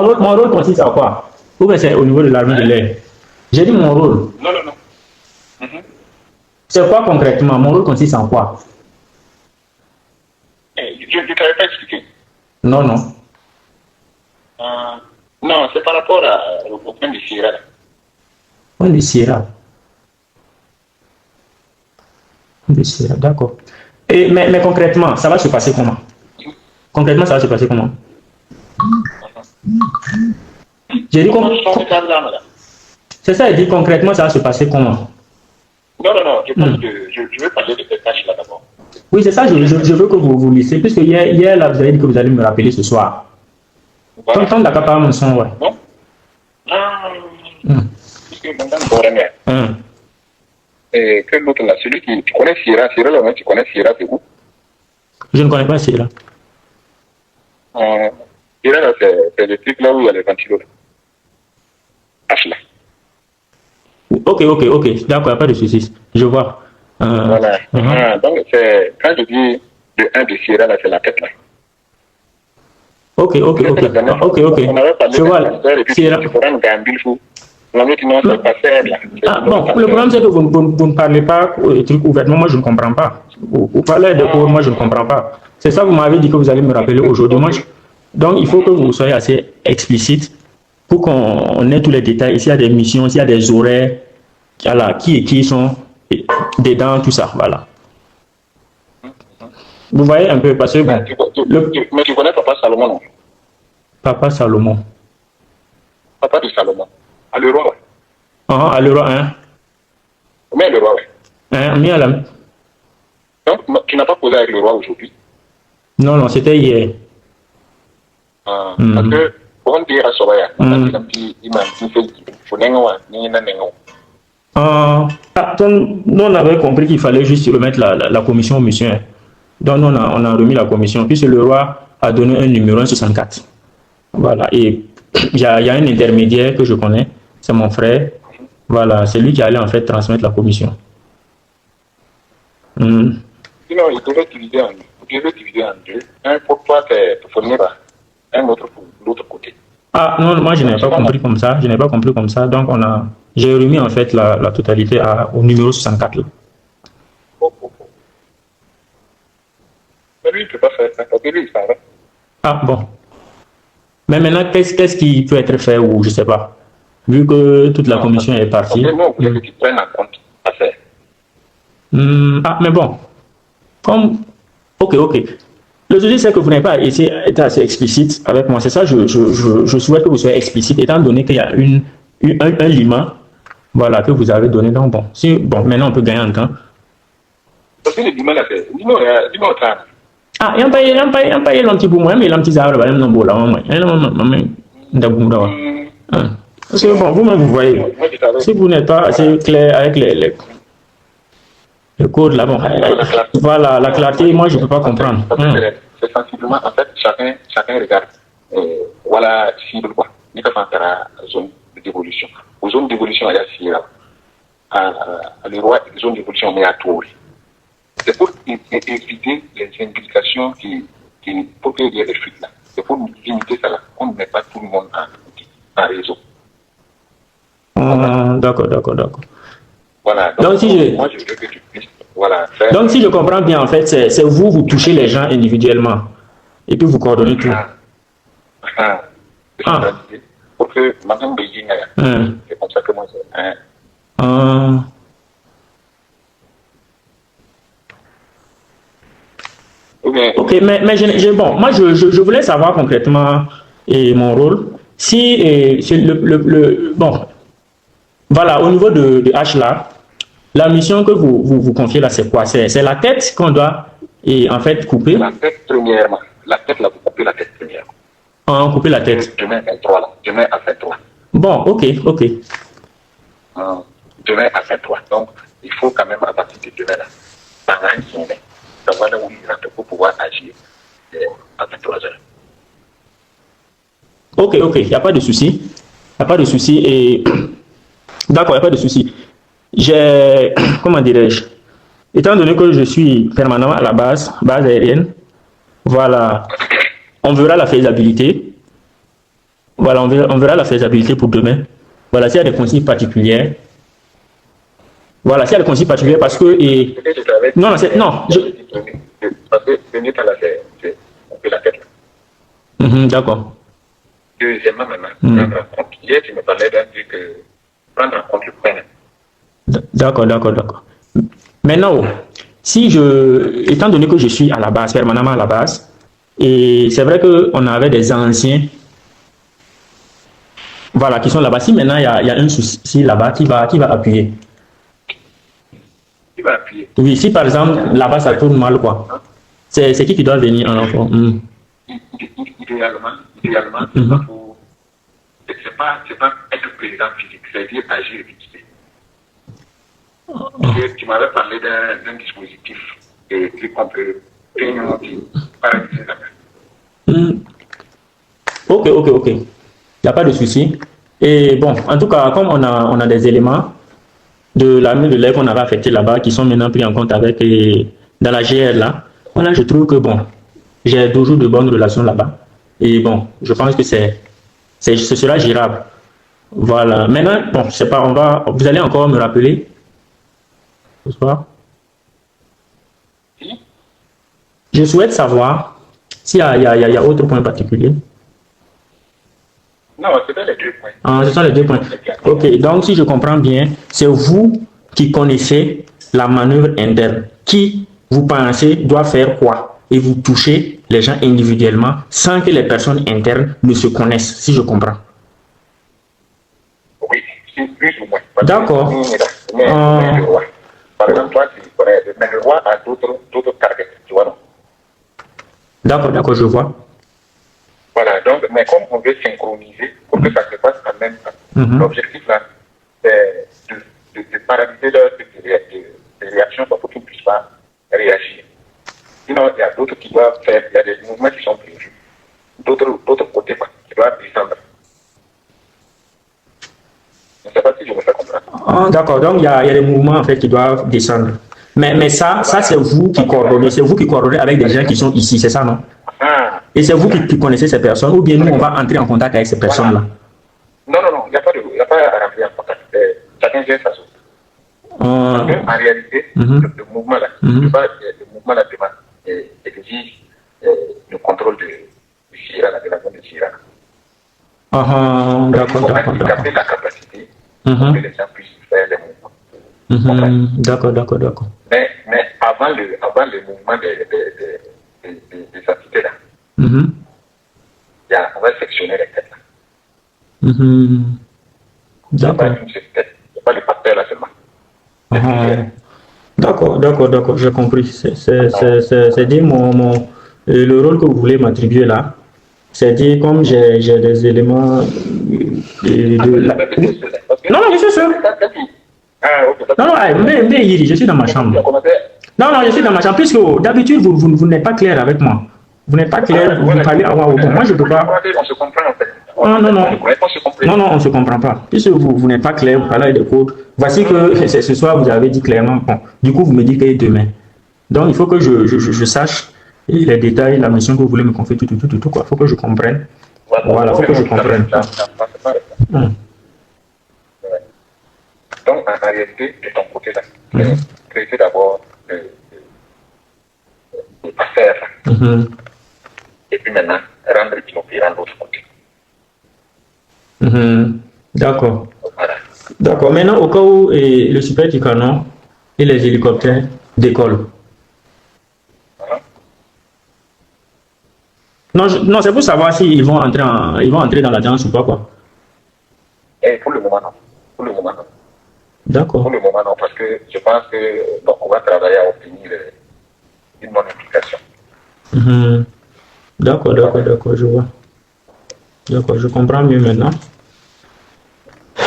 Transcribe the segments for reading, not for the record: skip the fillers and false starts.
Mon rôle consiste à quoi? Ou bien c'est au niveau de l'armée de l'air? J'ai dit mon rôle. Non, non, non. Mhm. C'est quoi concrètement? Mon rôle consiste en quoi? Je ne t'avais pas expliqué. Non, non. Euh, non, c'est par rapport au point de Sierra. On dit Sierra. On dit Sierra, d'accord. Mais concrètement, ça va se passer comment? Concrètement, ça va se passer comment? J'ai dit comment? C'est ça, il dit concrètement, ça va se passer comment? Non, non, non, je veux parler de cette tâche-là d'abord. Oui, c'est ça, je veux que vous lisiez, puisque hier, là, vous avez dit que vous allez me rappeler ce soir. Voilà. Tant d'accord par mon son, ouais. Non? Puisque maintenant, Boremé. Et que l'autre là, celui qui. Tu connais Sierra, Sierra, là, tu connais Sierra, c'est où? Je ne connais pas Sierra. Sierra, là, c'est le truc là où il y a les ventilos. H là. Ok, d'accord, pas de soucis. Je vois. Voilà. Donc, c'est, quand je dis le 1 de Sierra, là, c'est la tête là. Ok. On avait parlé Je vois. et puis Sierra. tu pourras nous gagner le fou. Non, c'est pas faire là. Bon, le problème c'est que vous ne parlez pas truc ouvertement, moi je ne comprends pas. Vous parlez de cours, moi je ne comprends pas. C'est ça, vous m'avez dit que vous allez me rappeler aujourd'hui. Donc il faut que vous soyez assez explicite pour qu'on ait tous les détails. S'il y a des missions, s'il y a des horaires, voilà, qui sont dedans, tout ça, voilà. Vous voyez un peu, parce que bon, mais tu connais Papa Salomon, non? Papa Salomon. Papa de Salomon. À l'euro, ouais. À l'euro 1. Mais à l'euro, ouais. Donc, tu n'as pas posé avec le roi aujourd'hui? Non, c'était hier. Parce que, pour on dire à Soraya, il m'a nous, on avait compris qu'il fallait juste remettre la commission au monsieur. Donc, on a remis la commission. Puis, le roi a donné un numéro 164. Voilà. Et il y a un intermédiaire que je connais, c'est mon frère. Voilà, c'est lui qui allait en fait transmettre la commission. Sinon, il devait diviser en deux. Un pour toi, pour fournir un autre pour l'autre côté. Ah non, moi je n'ai pas compris comme ça. Donc j'ai remis en fait la totalité au numéro 64 là. Mais lui, il ne peut pas faire ça, parce que lui, il s'en va. Ah bon. Mais maintenant, qu'est-ce qui peut être fait ou je ne sais pas. Vu que toute la commission est partie. Non, vous voulez qu'ils prennent en compte à faire. Mais bon. Ok. Le souci, c'est que vous n'avez pas été assez explicite avec moi. C'est ça, je souhaite que vous soyez explicite, étant donné qu'il y a un liment, voilà, que vous avez donné. Donc, maintenant, on peut gagner en temps. Parce que le liment, là, c'est... Dis-moi au temps. Ah, il y a un paye l'anti pour moi, mais l'anti ça va même non là, moi. Parce que bon, vous-même, vous voyez, si vous n'êtes pas assez clair avec les codes là, bon, voilà, la clarté, moi, je ne peux pas comprendre. C'est sensiblement, en fait, chacun regarde, voilà, cible quoi. Il faut faire la zone d'évolution. Aux zones d'évolution, il y a Sierra. À l'Europe, les zones d'évolution, il y a Touri. C'est pour éviter les implications pour qu'il y ait des fuites là. C'est pour limiter ça là. On ne met pas tout le monde en réseau. D'accord. Voilà. Donc moi, je veux que tu puisses, voilà, faire. Donc, si je comprends bien, en fait, c'est vous touchez les gens individuellement. Et puis, vous coordonnez tout. Pour que Madame Beijing, c'est comme ça que moi, c'est. Ok, mais moi, je voulais savoir concrètement mon rôle. Si bon, voilà, au niveau de H là, la mission que vous confiez là, c'est quoi? C'est la tête qu'on doit en fait couper? La tête premièrement. La tête là, vous coupez la tête premièrement. Couper la tête. Demain 23 là. Demain à 23. Bon, ok. Demain à 23. Donc, il faut quand même à partir de demain là, pendant une journée, savoir là où il rentre pour pouvoir agir à 23 heures. Ok, il n'y a pas de souci. Et d'accord, il n'y a pas de souci. Comment dirais-je, étant donné que je suis permanemment à la base aérienne, voilà, on verra la faisabilité. Voilà, on verra la faisabilité pour demain. Voilà, s'il y a des consignes particulières. Voilà, s'il y a des consignes particulières parce que... Non, non, parce que venir par là, c'est un peu la tête. D'accord. Deuxièmement, maintenant, prendre en compte. Hier, tu me parlais d'un truc, prendre en compte le prénom. D'accord, d'accord, d'accord. Maintenant, si étant donné que je suis à la base, permanemment à la base, et c'est vrai qu'on avait des anciens, voilà, qui sont là-bas. Si maintenant il y a un souci là-bas, qui va appuyer? Qui va appuyer? Oui, si par exemple là-bas ça tourne mal, quoi. C'est qui doit venir en enfant? Idéalement, c'est pas être président physique, c'est-à-dire agir vite. Tu m'avais parlé d'un dispositif qu'on peut paralyser la main. Ok. Il n'y a pas de souci. Et bon, en tout cas, comme on a des éléments de l'armée de l'air qu'on avait affecté là-bas qui sont maintenant pris en compte avec dans la GR là, voilà, je trouve que bon, j'ai toujours de bonnes relations là-bas. Et bon, je pense que ce sera gérable. Voilà. Maintenant, bon, je sais pas, vous allez encore me rappeler ce soir. Je souhaite savoir s'il y a autre point particulier. Non, c'est les 2 points. Ah, ce sont les 2 points. Ok, donc si je comprends bien, c'est vous qui connaissez la manœuvre interne. Qui, vous pensez, doit faire quoi? Et vous touchez les gens individuellement sans que les personnes internes ne se connaissent, si je comprends. Oui, c'est plus ou moins. D'accord. Par exemple, toi, tu connais, mais le roi a d'autres targets, tu vois, non? D'accord, je vois. Voilà, donc, mais comme on veut synchroniser pour que ça se passe en même temps, l'objectif là, c'est de paralyser leur réaction pour qu'ils ne puissent pas réagir. Sinon, il y a d'autres qui doivent faire, il y a des mouvements qui sont prévus, d'autres côtés qui doivent descendre. Je ne sais pas si je me fais comprendre. D'accord, donc il y a des mouvements en fait qui doivent descendre. Mais ça c'est vous qui coordonnez, avec des gens qui sont ici, c'est ça, non? Et c'est vous qui connaissez ces personnes, ou bien nous, on va entrer en contact avec ces personnes-là? Non, il n'y a pas à rentrer en contact. Chacun gère sa chose. En réalité, le mouvement-là, exige le contrôle de Chirac, de la zone de Chirac. D'accord. Capter la capacité pour que les gens puissent faire les mouvements. D'accord. Mais avant le mouvement des entités-là, on va sectionner les têtes. D'accord. C'est pas le facteur là seulement. D'accord, j'ai compris. C'est dire le rôle que vous voulez m'attribuer là, c'est dire comme j'ai des éléments Non, je suis sûr. Non, mais je suis dans ma chambre. Non, je suis dans ma chambre, puisque d'habitude, vous n'êtes pas clair avec moi. Vous n'êtes pas clair, vous parlez à moi. Moi, je ne peux pas. On se comprend en fait. Non, on ne se comprend pas. Puisque vous n'êtes pas clair, vous parlez des codes. Voici que ce soir, vous avez dit clairement. Bon, du coup, vous me dites que demain. Donc, il faut que je sache les détails, la mission que vous voulez me confier, tout, quoi. Il faut que je comprenne. Voilà, il faut que je comprenne. Donc, en réalité, de ton côté, là, traiter d'abord faire. Et puis maintenant, rendre inopérant l'autre côté. D'accord. Voilà. D'accord. Maintenant, au cas où le super Tucano et les hélicoptères décollent. Non, c'est pour savoir s'ils vont entrer dans la danse ou pas, quoi. Et pour le moment, non. D'accord. Pour le moment, non, parce que je pense que on va travailler à obtenir une bonne implication. D'accord, je vois. D'accord, je comprends mieux maintenant.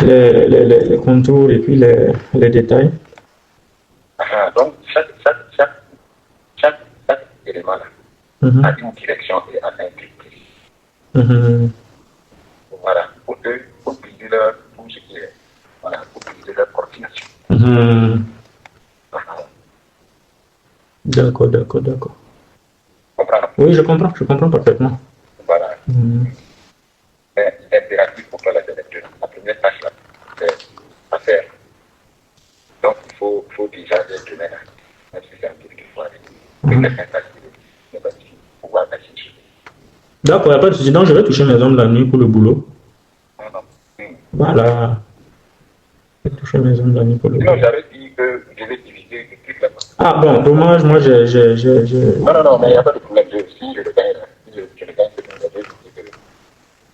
Les contours et puis les détails. Donc, chaque élément là a une direction et un intrigue. Voilà, pour briser tout ce qui est, voilà, pour briser leur coordination. D'accord. Oui, je comprends parfaitement. Voilà. Mais D'accord, il n'y a pas de souci. Donc, je vais toucher mes hommes la nuit pour le boulot. Voilà. Je vais toucher mes hommes la nuit pour le boulot. Non, j'avais dit que je vais diviser le truc là-bas. Ah bon, dommage, moi Non, mais il n'y a pas de problème. Si je le gagne, je le gagne,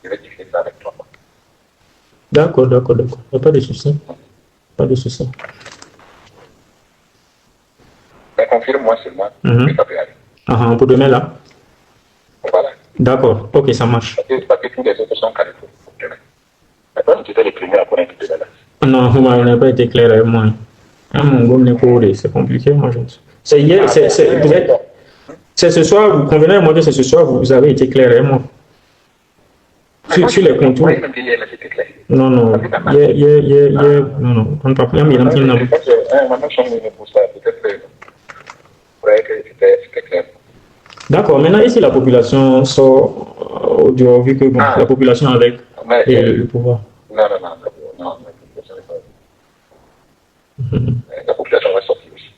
je vais diviser ça avec toi. D'accord. Il n'y a pas de souci. Pas de souci. Mais confirme-moi seulement que ça peut aller. Ah, pour demain là? Voilà. D'accord, ok, ça marche. Parce que tous les autres sont calés pour demain. Maintenant, tu étais les premiers à connaître de là. Non, vous n'avez pas été clair avec moi. Ah, mon gomme n'est pas c'est compliqué, moi je ne sais. C'est hier, c'est ce soir, vous convenez avec moi que c'est ce soir, vous avez été clair avec moi. Sur les contours. Oui, même hier, c'était clair. Non, non, non, on ne parle pas, il y a un petit Maintenant, je suis venu pour ça, peut-être que c'était clair. D'accord, maintenant ici la population sort au dehors, vu que bon, la population avec le pouvoir. Non, la population va sortir aussi.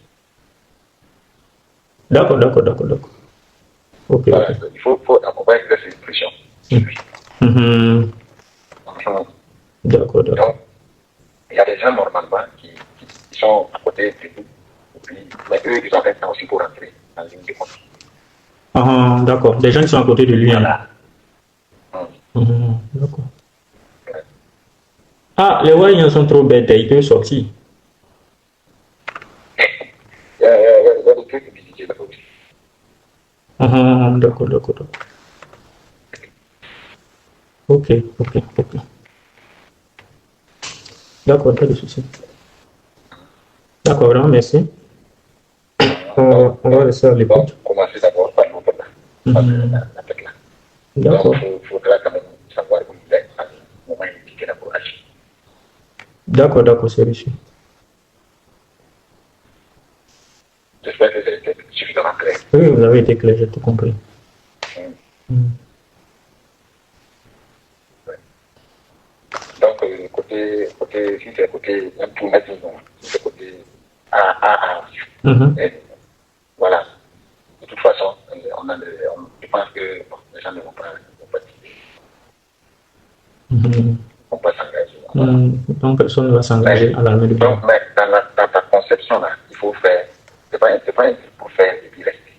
D'accord. Ok. Voilà, il faut accompagner cette pression. D'accord. Donc, il y a des gens normalement qui sont à côté de nous, mais eux, ils ont un temps aussi pour rentrer en ligne de compte. Ah, d'accord. Des gens qui sont à côté de lui. Voilà. D'accord. Ah, les Wayans sont trop bêtes, ils peuvent sortir. Il y a des trucs difficiles là aussi. D'accord. Ok. D'accord, pas de souci. D'accord, vraiment, merci. On va laisser à l'époque. Commencer d'abord par l'autre là. D'accord. Donc, il faudra quand même savoir où il est à un moment où il est pour agir. D'accord, c'est reçu. J'espère que j'ai été suffisamment clair. Oui, vous avez été clair, j'ai tout compris. Donc, côté, si c'est côté imprimation, si c'est côté voilà. De toute façon, je pense que les gens ne vont pas on peut s'engager. Donc, personne ne va s'engager à l'armée de Donc, mais dans ta conception, là, il faut faire, c'est pas un truc pour faire et puis rester.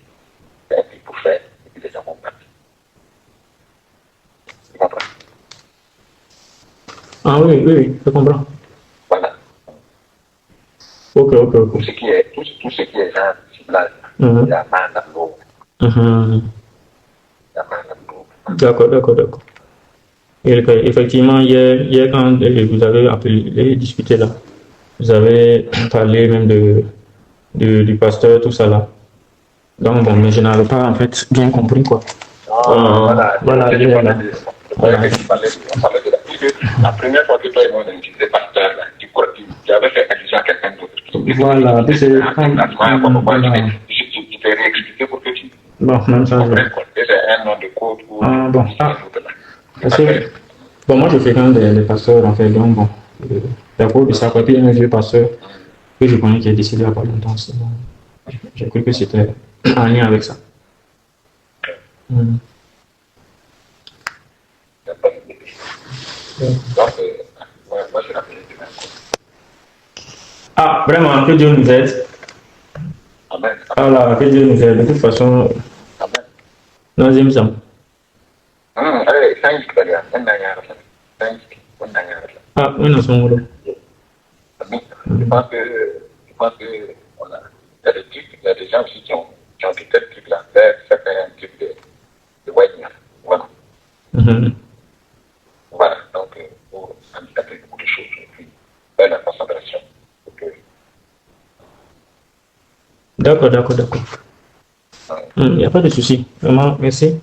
C'est un truc pour faire et puis les gens vont partir. Tu comprends? Ah oui, je comprends. Voilà. Ok. Tout ce qui est genre ciblage, il y a mal dans l'eau. D'accord. Et effectivement, hier, quand vous avez appelé, discuté là, vous avez parlé même du pasteur, tout ça là. Donc bon, mais je n'avais pas en fait bien compris quoi. Voilà. On parlait de la première fois que toi et moi on utilisé pasteur là, tu avais fait allusion à quelqu'un d'autre. Voilà, je t'ai réexpliqué pour que tu comprennes quoi. C'est un nom de code ou parce que, bon, moi je fréquente des pasteurs en fait, donc bon, d'accord, de ça, puis il y a un vieux pasteur que je connais qui est décédé il n'y a pas longtemps. J'ai cru que c'était en lien avec ça. Moi je l'appelle demain. Ah, vraiment, que Dieu nous aide. Amen. Voilà, que Dieu nous aide. De toute façon, nous aimons. Ah, oui, nous sommes là. Je pense que voilà. Il y a des gens aussi qui ont dit tel truc là, certains trucs de Wagner. Voilà. Voilà, donc il faut handicapper beaucoup de choses et puis faire la concentration. D'accord. Il n'y a pas de souci. Vraiment, merci.